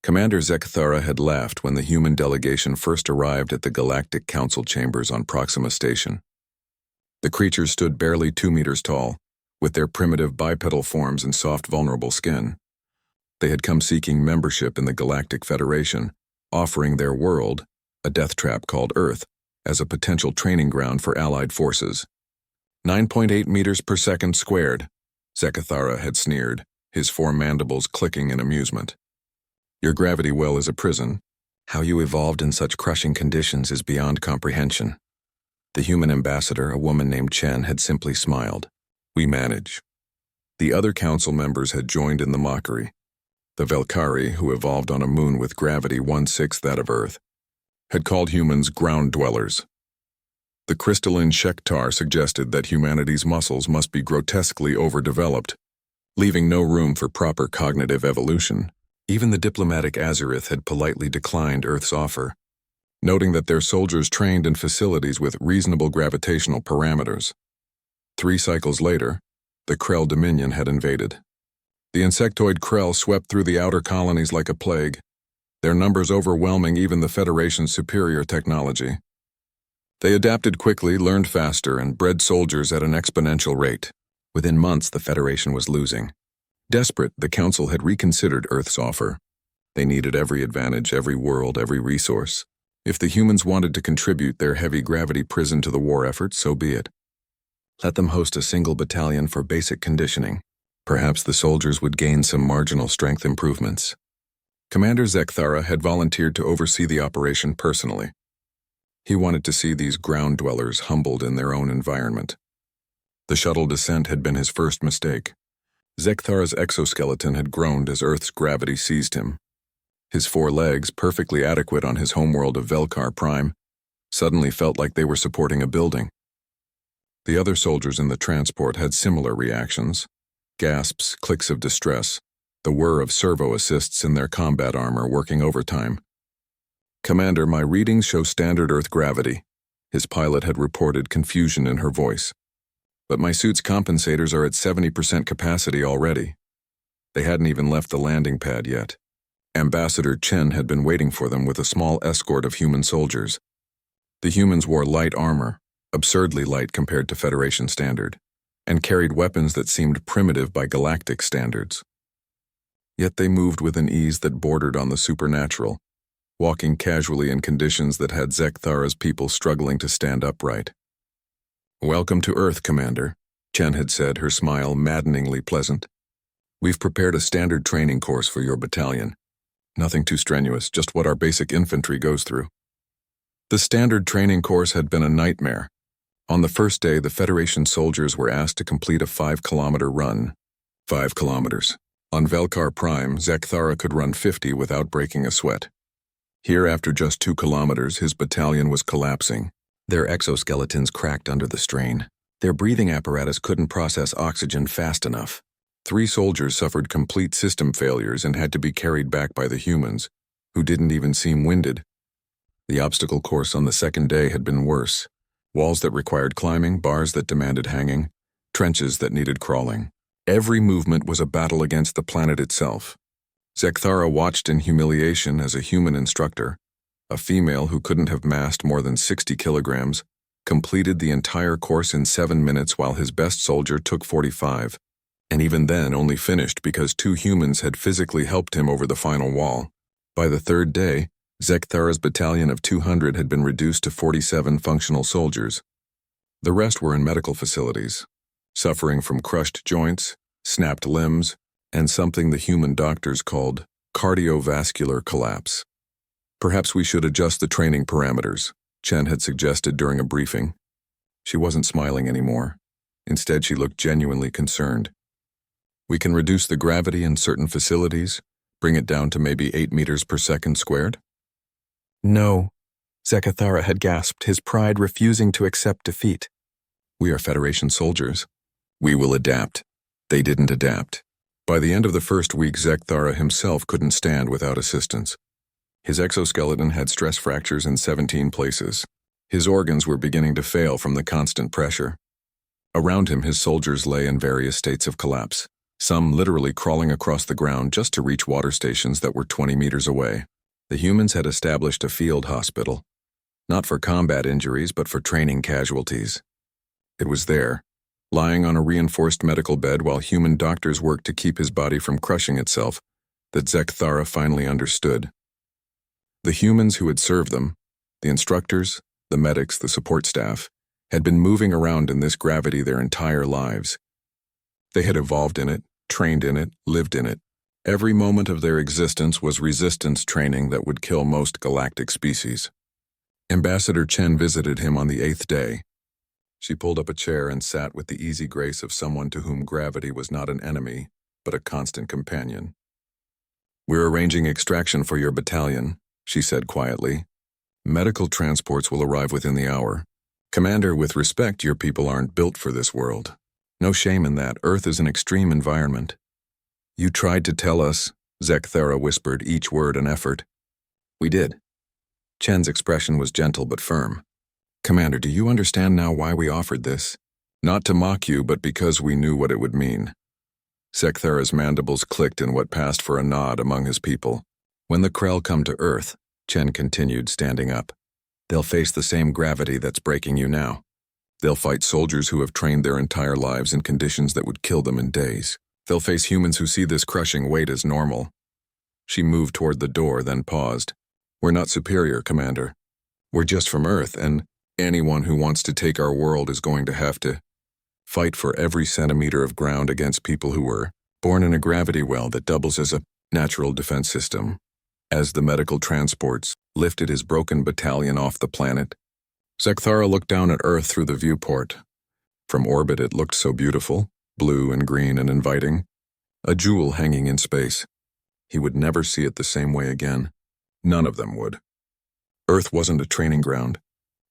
Commander Zekthara had laughed when the human delegation first arrived at the Galactic Council chambers on Proxima Station. The creatures stood barely 2 meters tall, with their primitive bipedal forms and soft, vulnerable skin. They had come seeking membership in the Galactic Federation, offering their world, a death trap called Earth, as a potential training ground for Allied forces. 9.8 meters per second squared, Zekthara had sneered, his 4 mandibles clicking in amusement. Your gravity well is a prison. How you evolved in such crushing conditions is beyond comprehension. The human ambassador, a woman named Chen, had simply smiled. We manage. The other council members had joined in the mockery. The Velkari, who evolved on a moon with gravity 1/6 that of Earth, had called humans ground dwellers. The crystalline Shektar suggested that humanity's muscles must be grotesquely overdeveloped, leaving no room for proper cognitive evolution. Even the diplomatic Azareth had politely declined Earth's offer, noting that their soldiers trained in facilities with reasonable gravitational parameters. 3 cycles later, the Krell Dominion had invaded. The insectoid Krell swept through the outer colonies like a plague, their numbers overwhelming even the Federation's superior technology. They adapted quickly, learned faster, and bred soldiers at an exponential rate. Within months, the Federation was losing. Desperate, the Council had reconsidered Earth's offer. They needed every advantage, every world, every resource. If the humans wanted to contribute their heavy gravity prison to the war effort, so be it. Let them host a single battalion for basic conditioning. Perhaps the soldiers would gain some marginal strength improvements. Commander Zekthara had volunteered to oversee the operation personally. He wanted to see these ground dwellers humbled in their own environment. The shuttle descent had been his first mistake. Zekthara's exoskeleton had groaned as Earth's gravity seized him. His 4 legs, perfectly adequate on his homeworld of Velkar Prime, suddenly felt like they were supporting a building. The other soldiers in the transport had similar reactions. Gasps, clicks of distress, the whir of servo assists in their combat armor working overtime. Commander, my readings show standard Earth gravity. His pilot had reported, confusion in her voice. But my suit's compensators are at 70% capacity already. They hadn't even left the landing pad yet. Ambassador Chen had been waiting for them with a small escort of human soldiers. The humans wore light armor, absurdly light compared to Federation standard, and carried weapons that seemed primitive by galactic standards. Yet they moved with an ease that bordered on the supernatural, walking casually in conditions that had Zekthara's people struggling to stand upright. Welcome to Earth, Commander, Chen had said, her smile maddeningly pleasant. We've prepared a standard training course for your battalion. Nothing too strenuous, just what our basic infantry goes through. The standard training course had been a nightmare. On the first day, the Federation soldiers were asked to complete a 5-kilometer run. 5 kilometers. On Velkar Prime, Zekthara could run 50 without breaking a sweat. Here, after just 2 kilometers, his battalion was collapsing. Their exoskeletons cracked under the strain. Their breathing apparatus couldn't process oxygen fast enough. 3 soldiers suffered complete system failures and had to be carried back by the humans, who didn't even seem winded. The obstacle course on the second day had been worse. Walls that required climbing, bars that demanded hanging, trenches that needed crawling. Every movement was a battle against the planet itself. Zekthara watched in humiliation as a human instructor, a female who couldn't have massed more than 60 kilograms, completed the entire course in 7 minutes while his best soldier took 45, and even then only finished because 2 humans had physically helped him over the final wall. By the 3rd day, Zekthara's battalion of 200 had been reduced to 47 functional soldiers. The rest were in medical facilities, suffering from crushed joints, snapped limbs, and something the human doctors called cardiovascular collapse. Perhaps we should adjust the training parameters, Chen had suggested during a briefing. She wasn't smiling anymore. Instead, she looked genuinely concerned. We can reduce the gravity in certain facilities, bring it down to maybe 8 meters per second squared? No, Zekthara had gasped, his pride refusing to accept defeat. We are Federation soldiers. We will adapt. They didn't adapt. By the end of the first week, Zekthara himself couldn't stand without assistance. His exoskeleton had stress fractures in 17 places. His organs were beginning to fail from the constant pressure. Around him, his soldiers lay in various states of collapse, some literally crawling across the ground just to reach water stations that were 20 meters away. The humans had established a field hospital, not for combat injuries but for training casualties. It was there, lying on a reinforced medical bed while human doctors worked to keep his body from crushing itself, that Zekthara finally understood. The humans who had served them, the instructors, the medics, the support staff, had been moving around in this gravity their entire lives. They had evolved in it, trained in it, lived in it. Every moment of their existence was resistance training that would kill most galactic species. Ambassador Chen visited him on the 8th day. She pulled up a chair and sat with the easy grace of someone to whom gravity was not an enemy, but a constant companion. "We're arranging extraction for your battalion," she said quietly. "Medical transports will arrive within the hour. Commander, with respect, your people aren't built for this world. No shame in that. Earth is an extreme environment." "You tried to tell us," Zekthara whispered, each word an effort. "We did." Chen's expression was gentle but firm. "Commander, do you understand now why we offered this? Not to mock you, but because we knew what it would mean." Zekthara's mandibles clicked in what passed for a nod among his people. "When the Krell come to Earth," Chen continued, standing up, "they'll face the same gravity that's breaking you now. They'll fight soldiers who have trained their entire lives in conditions that would kill them in days. They'll face humans who see this crushing weight as normal." She moved toward the door, then paused. "We're not superior, Commander. We're just from Earth, and anyone who wants to take our world is going to have to fight for every centimeter of ground against people who were born in a gravity well that doubles as a natural defense system." As the medical transports lifted his broken battalion off the planet, Zekthara looked down at Earth through the viewport. From orbit it looked so beautiful, blue and green and inviting, a jewel hanging in space. He would never see it the same way again. None of them would. Earth wasn't a training ground.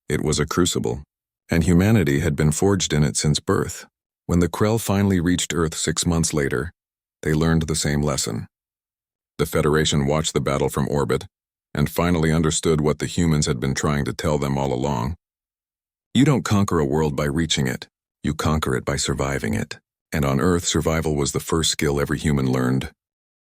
It was a crucible, and humanity had been forged in it since birth. When the Krell finally reached Earth 6 months later, they learned the same lesson. The Federation watched the battle from orbit, and finally understood what the humans had been trying to tell them all along. You don't conquer a world by reaching it. You conquer it by surviving it. And on Earth, survival was the first skill every human learned.